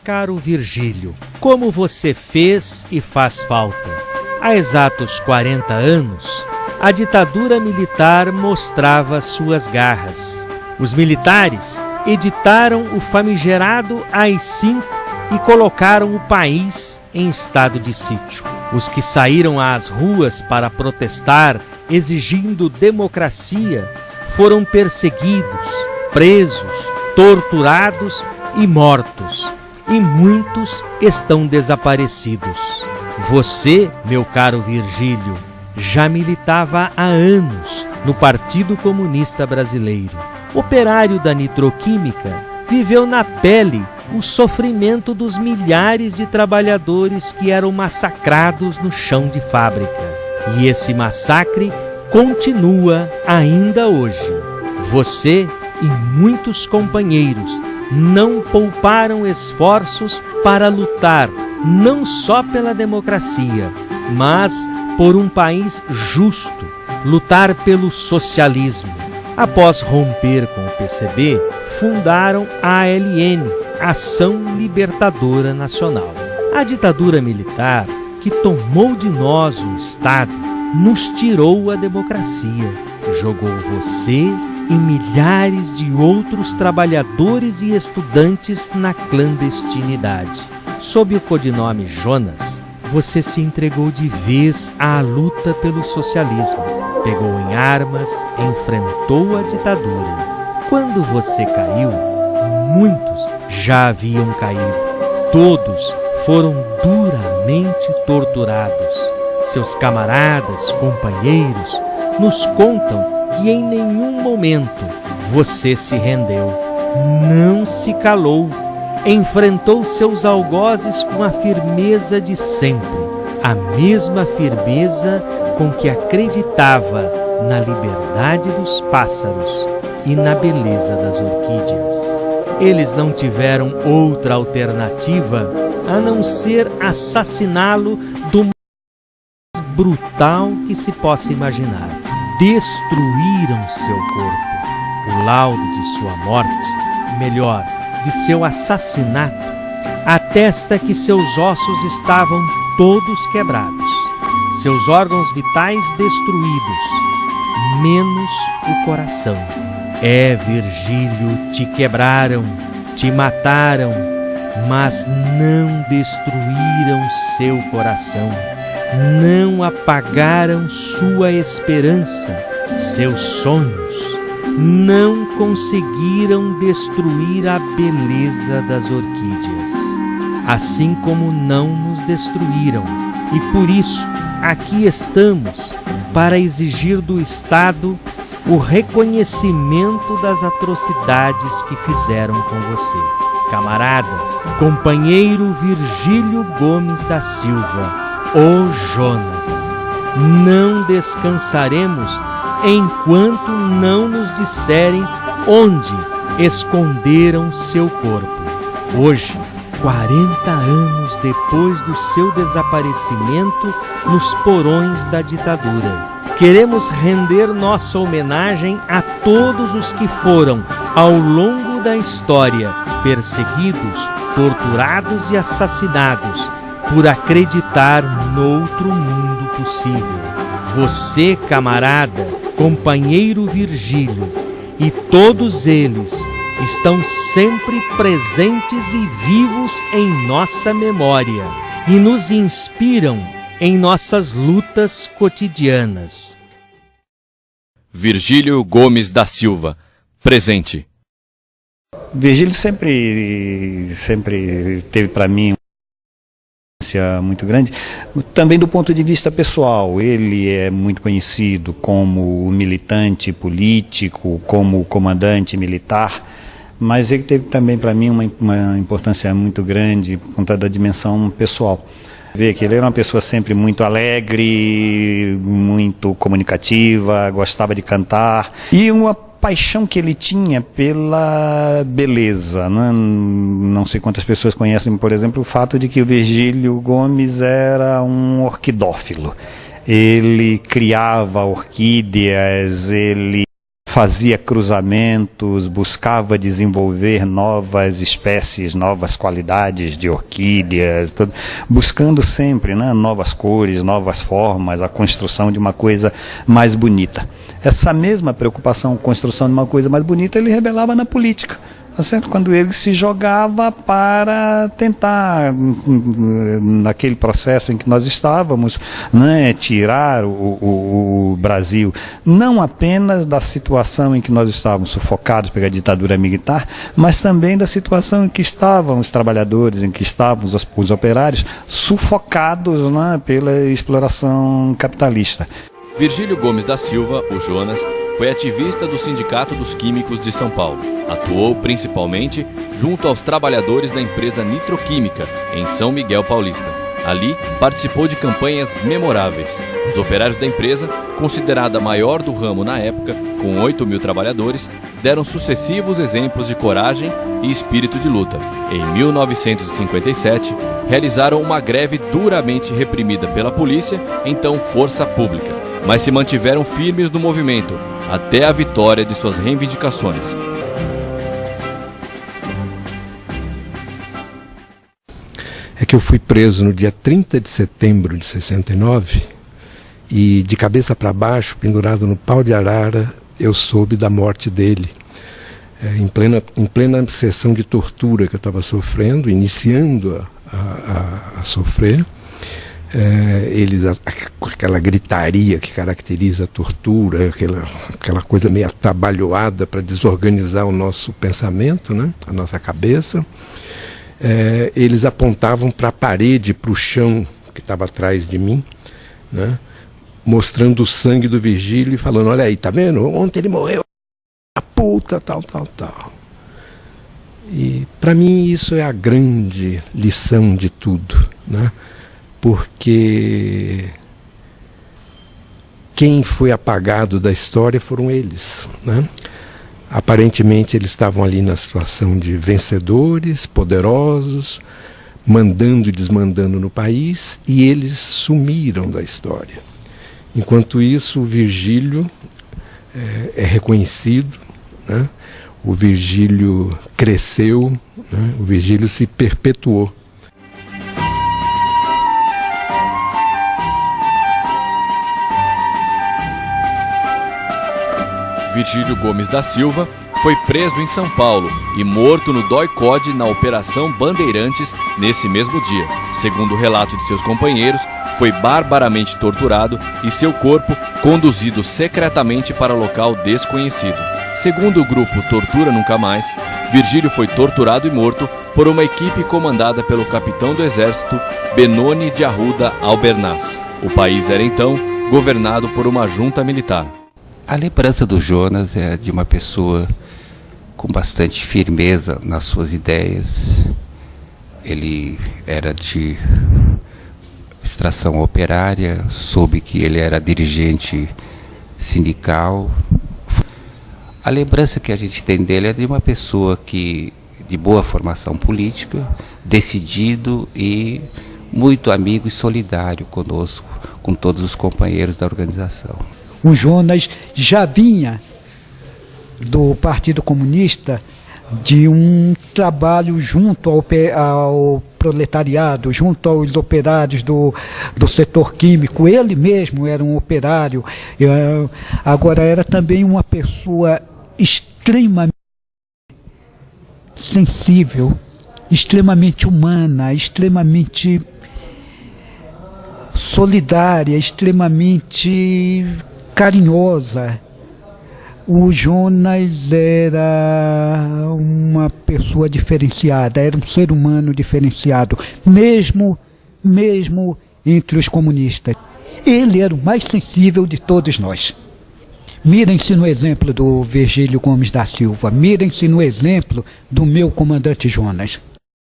caro Virgílio, como você fez e faz falta. Há exatos 40 anos, a ditadura militar mostrava suas garras. Os militares editaram o famigerado AI-5 e colocaram o país em estado de sítio. Os que saíram às ruas para protestar, exigindo democracia, foram perseguidos, presos, torturados e mortos, e muitos estão desaparecidos. Você, meu caro Virgílio, já militava há anos no Partido Comunista Brasileiro. Operário da nitroquímica, viveu na pele o sofrimento dos milhares de trabalhadores que eram massacrados no chão de fábrica. E esse massacre continua ainda hoje. Você e muitos companheiros não pouparam esforços para lutar não só pela democracia, mas por um país justo, lutar pelo socialismo. Após romper com o PCB, fundaram a ALN, Ação Libertadora Nacional. A ditadura militar, que tomou de nós o Estado, nos tirou a democracia, jogou você e milhares de outros trabalhadores e estudantes na clandestinidade. Sob o codinome Jonas, você se entregou de vez à luta pelo socialismo, pegou em armas, enfrentou a ditadura. Quando você caiu, muitos já haviam caído. Todos foram duramente torturados. Seus camaradas, companheiros, nos contam que em nenhum momento você se rendeu, não se calou, enfrentou seus algozes com a firmeza de sempre, a mesma firmeza com que acreditava na liberdade dos pássaros e na beleza das orquídeas. Eles não tiveram outra alternativa a não ser assassiná-lo do mais brutal que se possa imaginar. Destruíram seu corpo. O laudo de sua morte, melhor, de seu assassinato, atesta que seus ossos estavam todos quebrados, seus órgãos vitais destruídos, menos o coração. Virgílio, te quebraram, te mataram, mas não destruíram seu coração, não apagaram sua esperança, seus sonhos, não conseguiram destruir a beleza das orquídeas, assim como não nos destruíram. E por isso, aqui estamos para exigir do Estado o reconhecimento das atrocidades que fizeram com você. Camarada, companheiro Virgílio Gomes da Silva, ô Jonas, não descansaremos enquanto não nos disserem onde esconderam seu corpo. Hoje, 40 anos depois do seu desaparecimento nos porões da ditadura, queremos render nossa homenagem a todos os que foram, ao longo da história, perseguidos, torturados e assassinados por acreditar noutro mundo possível. Você, camarada, companheiro Virgílio, e todos eles estão sempre presentes e vivos em nossa memória e nos inspiram em nossas lutas cotidianas. Virgílio Gomes da Silva, presente. Virgílio sempre teve para mim uma importância muito grande, também do ponto de vista pessoal. Ele é muito conhecido como militante político, como comandante militar, mas ele teve também para mim uma importância muito grande por conta da dimensão pessoal. Vê que ele era uma pessoa sempre muito alegre, muito comunicativa, gostava de cantar, e uma paixão que ele tinha pela beleza, né? Não sei quantas pessoas conhecem, por exemplo, o fato de que o Virgílio Gomes era um orquidófilo. Ele criava orquídeas, ele fazia cruzamentos, buscava desenvolver novas espécies, novas qualidades de orquídeas, buscando sempre, né, novas cores, novas formas, a construção de uma coisa mais bonita. Essa mesma preocupação com a construção de uma coisa mais bonita ele revelava na política. Certo? Quando ele se jogava para tentar, naquele processo em que nós estávamos, né, tirar o Brasil, não apenas da situação em que nós estávamos sufocados pela ditadura militar, mas também da situação em que estavam os trabalhadores, em que estavam os operários, sufocados, né, pela exploração capitalista. Virgílio Gomes da Silva, o Jonas, foi ativista do Sindicato dos Químicos de São Paulo. Atuou principalmente junto aos trabalhadores da empresa Nitroquímica, em São Miguel Paulista. Ali, participou de campanhas memoráveis. Os operários da empresa, considerada a maior do ramo na época, com 8.000 trabalhadores, deram sucessivos exemplos de coragem e espírito de luta. Em 1957, realizaram uma greve duramente reprimida pela polícia, então Força Pública, mas se mantiveram firmes no movimento, até a vitória de suas reivindicações. É que eu fui preso no dia 30 de setembro de 69 e de cabeça para baixo, pendurado no pau de arara, eu soube da morte dele. Em plena sessão de tortura que eu estava sofrendo, iniciando a sofrer, eles, aquela gritaria que caracteriza a tortura, aquela coisa meio atabalhoada para desorganizar o nosso pensamento, né? A nossa cabeça, eles apontavam para a parede, para o chão que estava atrás de mim, né? Mostrando o sangue do Virgílio e falando: olha aí, tá vendo? Ontem ele morreu, a puta, tal. E para mim isso é a grande lição de tudo, né? Porque quem foi apagado da história foram eles, né? Aparentemente eles estavam ali na situação de vencedores, poderosos, mandando e desmandando no país, e eles sumiram da história. Enquanto isso, o Virgílio é reconhecido, né? O Virgílio cresceu, né? O Virgílio se perpetuou. Virgílio Gomes da Silva foi preso em São Paulo e morto no DOI-CODE na Operação Bandeirantes nesse mesmo dia. Segundo o relato de seus companheiros, foi barbaramente torturado e seu corpo conduzido secretamente para local desconhecido. Segundo o grupo Tortura Nunca Mais, Virgílio foi torturado e morto por uma equipe comandada pelo capitão do exército Benoni de Arruda Albernaz. O país era então governado por uma junta militar. A lembrança do Jonas é de uma pessoa com bastante firmeza nas suas ideias. Ele era de extração operária, soube que ele era dirigente sindical. A lembrança que a gente tem dele é de uma pessoa de boa formação política, decidido e muito amigo e solidário conosco, com todos os companheiros da organização. O Jonas já vinha do Partido Comunista de um trabalho junto ao proletariado, junto aos operários do setor químico. Ele mesmo era um operário, agora era também uma pessoa extremamente sensível, extremamente humana, extremamente solidária, extremamente carinhosa. O Jonas era uma pessoa diferenciada, era um ser humano diferenciado, mesmo entre os comunistas. Ele era o mais sensível de todos nós. Mirem-se no exemplo do Virgílio Gomes da Silva, mirem-se no exemplo do meu comandante Jonas.